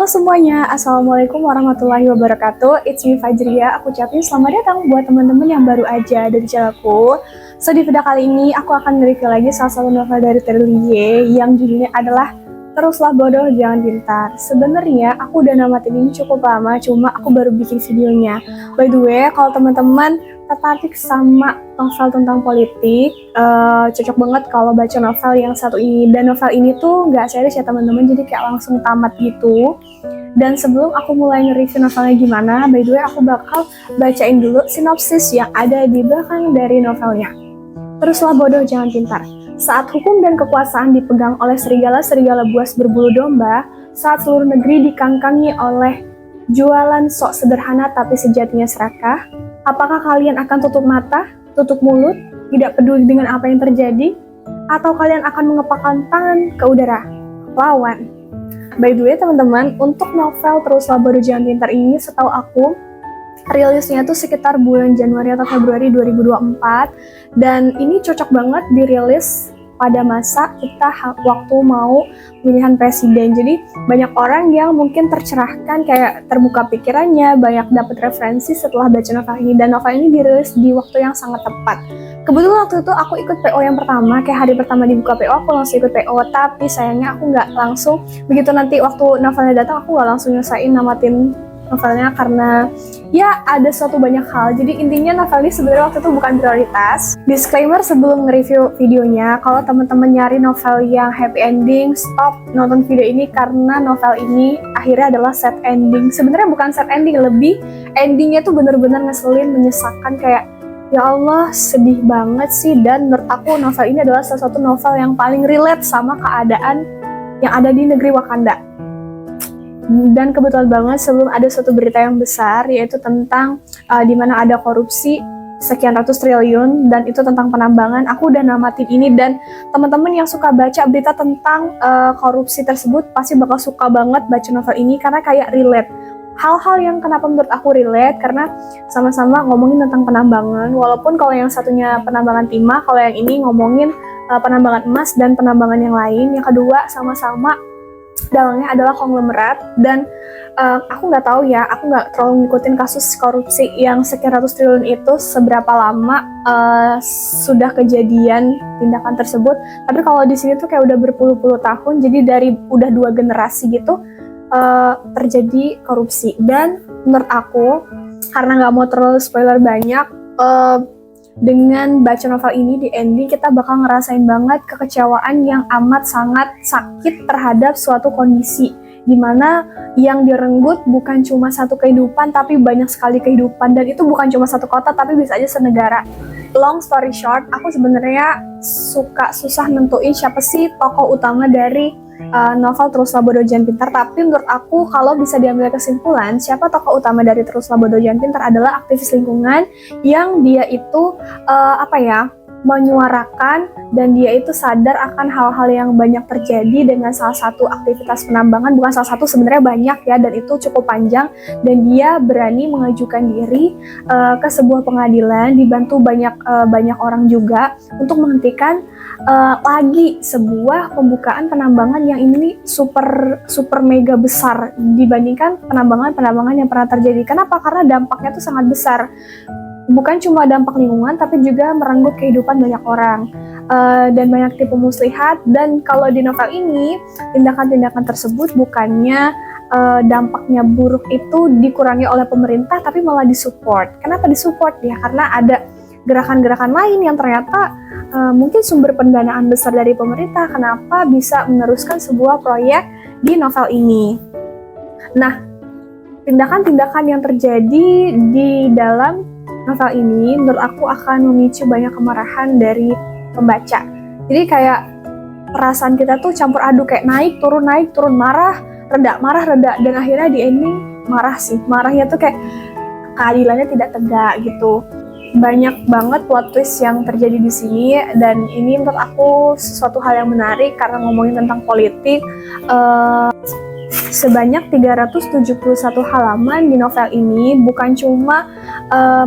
semuanya, Assalamualaikum warahmatullahi wabarakatuh. It's me Fajria, aku ucapin selamat datang buat teman-teman yang baru aja dari channelku. So di video kali ini aku akan nge-review lagi salah satu novel dari Terlie yang judulnya adalah Teruslah Bodoh Jangan Pintar. Sebenarnya aku udah namatin ini cukup lama, cuma aku baru bikin videonya. By the way, kalau teman-teman tertarik sama novel tentang politik, cocok banget kalau baca novel yang satu ini. Dan novel ini tuh nggak serius ya teman-teman, jadi kayak langsung tamat gitu. Dan sebelum aku mulai nge-review novelnya gimana, by the way aku bakal bacain dulu sinopsis yang ada di belakang dari novelnya. Teruslah bodoh jangan pintar. Saat hukum dan kekuasaan dipegang oleh serigala-serigala buas berbulu domba, saat seluruh negeri dikangkangi oleh jualan sok sederhana tapi sejatinya serakah, apakah kalian akan tutup mata, tutup mulut, tidak peduli dengan apa yang terjadi, atau kalian akan mengepakkan tangan ke udara? Lawan. By the way teman-teman, untuk novel Teruslah Bodoh Jangan Pintar ini setahu aku rilisnya tuh sekitar bulan Januari atau Februari 2024, dan ini cocok banget dirilis pada masa kita waktu mau pemilihan presiden. Jadi banyak orang yang mungkin tercerahkan, kayak terbuka pikirannya, banyak dapat referensi setelah baca novel ini, dan novel ini dirilis di waktu yang sangat tepat. Kebetulan waktu itu aku ikut PO yang pertama, kayak hari pertama dibuka PO aku langsung ikut PO, tapi sayangnya aku nggak langsung, begitu nanti waktu novelnya datang aku nggak langsung nyelesain namatin novelnya karena ya ada suatu banyak hal. Jadi intinya novel ini sebenarnya waktu itu bukan prioritas. Disclaimer sebelum nge-review videonya, kalau teman-teman nyari novel yang happy ending, stop nonton video ini karena novel ini akhirnya adalah sad ending. Sebenarnya bukan sad ending, lebih endingnya tuh bener-bener ngeselin, menyesakan, kayak ya Allah sedih banget sih. Dan menurut aku novel ini adalah salah satu novel yang paling relate sama keadaan yang ada di negeri Wakanda. Dan kebetulan banget sebelum ada suatu berita yang besar, yaitu tentang di mana ada korupsi sekian ratus triliun, dan itu tentang penambangan. Aku udah namatin ini, dan teman-teman yang suka baca berita tentang korupsi tersebut pasti bakal suka banget baca novel ini karena kayak relate. Hal-hal yang kenapa menurut aku relate karena sama-sama ngomongin tentang penambangan, walaupun kalau yang satunya penambangan timah, kalau yang ini ngomongin penambangan emas dan penambangan yang lain. Yang kedua sama-sama dalangnya adalah konglomerat, dan aku nggak tahu ya, aku nggak terlalu ngikutin kasus korupsi yang sekian ratus triliun itu seberapa lama sudah kejadian tindakan tersebut. Tapi kalau di sini tuh kayak udah berpuluh-puluh tahun, jadi dari udah 2 generasi gitu terjadi korupsi. Dan menurut aku, karena nggak mau terlalu spoiler banyak, dengan baca novel ini di ending kita bakal ngerasain banget kekecewaan yang amat sangat sakit terhadap suatu kondisi dimana yang direnggut bukan cuma satu kehidupan tapi banyak sekali kehidupan, dan itu bukan cuma satu kota tapi bisa aja senegara. Long story short, aku sebenarnya susah nentuin siapa sih tokoh utama dari novel Teruslah Bodoh Jangan Pintar. Tapi menurut aku kalau bisa diambil kesimpulan, siapa tokoh utama dari Teruslah Bodoh Jangan Pintar adalah aktivis lingkungan yang dia itu menyuarakan, dan dia itu sadar akan hal-hal yang banyak terjadi dengan salah satu aktivitas penambangan. Bukan salah satu, sebenarnya banyak ya, dan itu cukup panjang, dan dia berani mengajukan diri ke sebuah pengadilan dibantu banyak orang juga untuk menghentikan lagi sebuah pembukaan penambangan yang ini super mega besar dibandingkan penambangan yang pernah terjadi. Kenapa? Karena dampaknya itu sangat besar. Bukan cuma dampak lingkungan, tapi juga merenggut kehidupan banyak orang dan banyak tipu muslihat. Dan kalau di novel ini, tindakan-tindakan tersebut bukannya dampaknya buruk itu dikurangi oleh pemerintah, tapi malah disupport. Kenapa disupport? Ya karena ada gerakan-gerakan lain yang ternyata mungkin sumber pendanaan besar dari pemerintah. Kenapa bisa meneruskan sebuah proyek di novel ini? Nah, tindakan-tindakan yang terjadi di dalam novel ini menurut aku akan memicu banyak kemarahan dari pembaca. Jadi kayak perasaan kita tuh campur aduk, kayak naik turun, marah reda, dan akhirnya di ending marah sih. Marahnya tuh kayak keadilannya tidak tegak gitu. Banyak banget plot twist yang terjadi di sini, dan ini menurut aku sesuatu hal yang menarik karena ngomongin tentang politik. Sebanyak 371 halaman di novel ini bukan cuma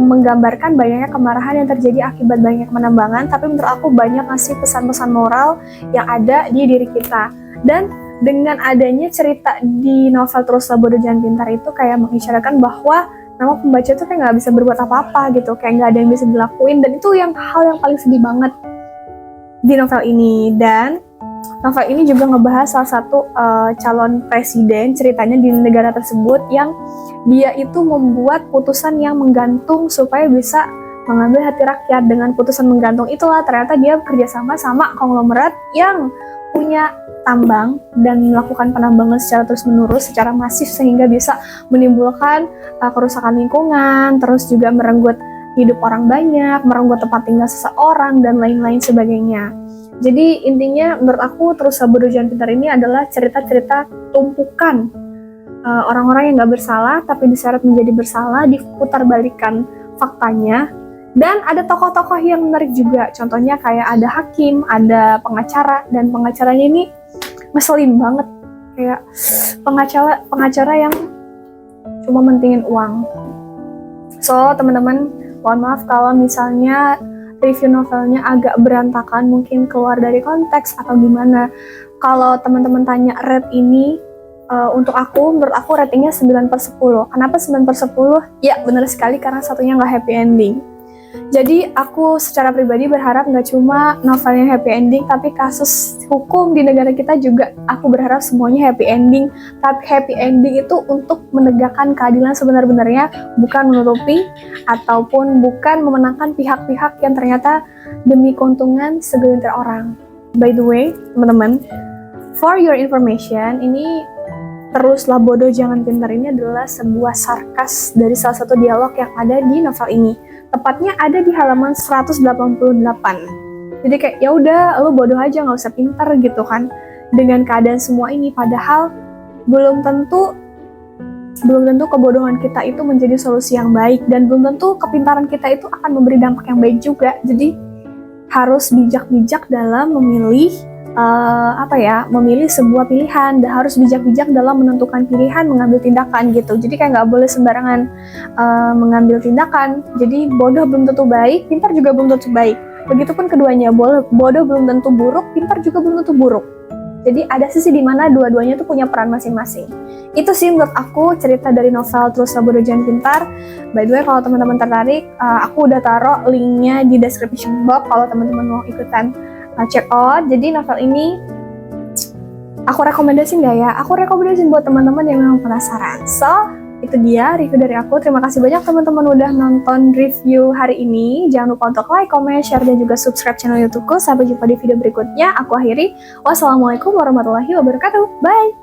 menggambarkan banyaknya kemarahan yang terjadi akibat banyak penambangan, tapi menurut aku banyak ngasih pesan-pesan moral yang ada di diri kita. Dan dengan adanya cerita di novel Teruslah Bodoh Jangan Pintar itu kayak mengisyaratkan bahwa nama pembaca tuh kayak nggak bisa berbuat apa-apa gitu, kayak nggak ada yang bisa dilakuin, dan itu hal yang paling sedih banget di novel ini. Dan novel ini juga ngebahas salah satu calon presiden, ceritanya di negara tersebut yang dia itu membuat putusan yang menggantung supaya bisa mengambil hati rakyat. Dengan putusan menggantung itulah ternyata dia kerjasama sama konglomerat yang punya tambang dan melakukan penambangan secara terus-menerus, secara masif, sehingga bisa menimbulkan kerusakan lingkungan, terus juga merenggut hidup orang banyak, merenggut tempat tinggal seseorang, dan lain-lain sebagainya. Jadi intinya menurut aku Teruslah Bodoh Jangan Pintar ini adalah cerita-cerita tumpukan orang-orang yang gak bersalah tapi diseret menjadi bersalah, diputarbalikkan faktanya. Dan ada tokoh-tokoh yang menarik juga, contohnya kayak ada hakim, ada pengacara, dan pengacaranya ini ngeselin banget, kayak pengacara yang cuma mentingin uang. So teman-teman, mohon maaf kalau misalnya review novelnya agak berantakan, mungkin keluar dari konteks atau gimana. Kalau teman-teman tanya rate ini, untuk aku, menurut aku ratingnya 9/10. Kenapa 9/10? Ya benar sekali, karena satunya nggak happy ending. Jadi aku secara pribadi berharap nggak cuma novelnya happy ending, tapi kasus hukum di negara kita juga aku berharap semuanya happy ending. Tapi happy ending itu untuk menegakkan keadilan sebenar-benarnya, bukan menutupi ataupun bukan memenangkan pihak-pihak yang ternyata demi keuntungan segelintir orang. By the way, teman-teman, for your information, ini Teruslah Bodoh Jangan Pintar ini adalah sebuah sarkas dari salah satu dialog yang ada di novel ini. Tepatnya ada di halaman 188. Jadi kayak ya udah, lo bodoh aja, nggak usah pintar gitu kan. Dengan keadaan semua ini, padahal belum tentu kebodohan kita itu menjadi solusi yang baik, dan belum tentu kepintaran kita itu akan memberi dampak yang baik juga. Jadi harus bijak-bijak dalam memilih memilih sebuah pilihan, dan harus bijak-bijak dalam menentukan pilihan, mengambil tindakan gitu. Jadi kayak nggak boleh sembarangan mengambil tindakan. Jadi bodoh belum tentu baik, pintar juga belum tentu baik. Begitupun keduanya, bodoh belum tentu buruk, pintar juga belum tentu buruk. Jadi ada sisi di mana dua-duanya tuh punya peran masing-masing. Itu sih menurut aku cerita dari novel Teruslah Bodoh Jangan Pintar. By the way, kalau teman-teman tertarik, aku udah taruh linknya di description box kalau teman-teman mau ikutan check out. Jadi novel ini aku rekomendasiin gak ya? Aku rekomendasiin buat teman-teman yang memang penasaran. So, itu dia review dari aku. Terima kasih banyak teman-teman udah nonton review hari ini. Jangan lupa untuk like, comment, share, dan juga subscribe channel YouTubeku. Sampai jumpa di video berikutnya. Aku akhiri. Wassalamualaikum warahmatullahi wabarakatuh. Bye!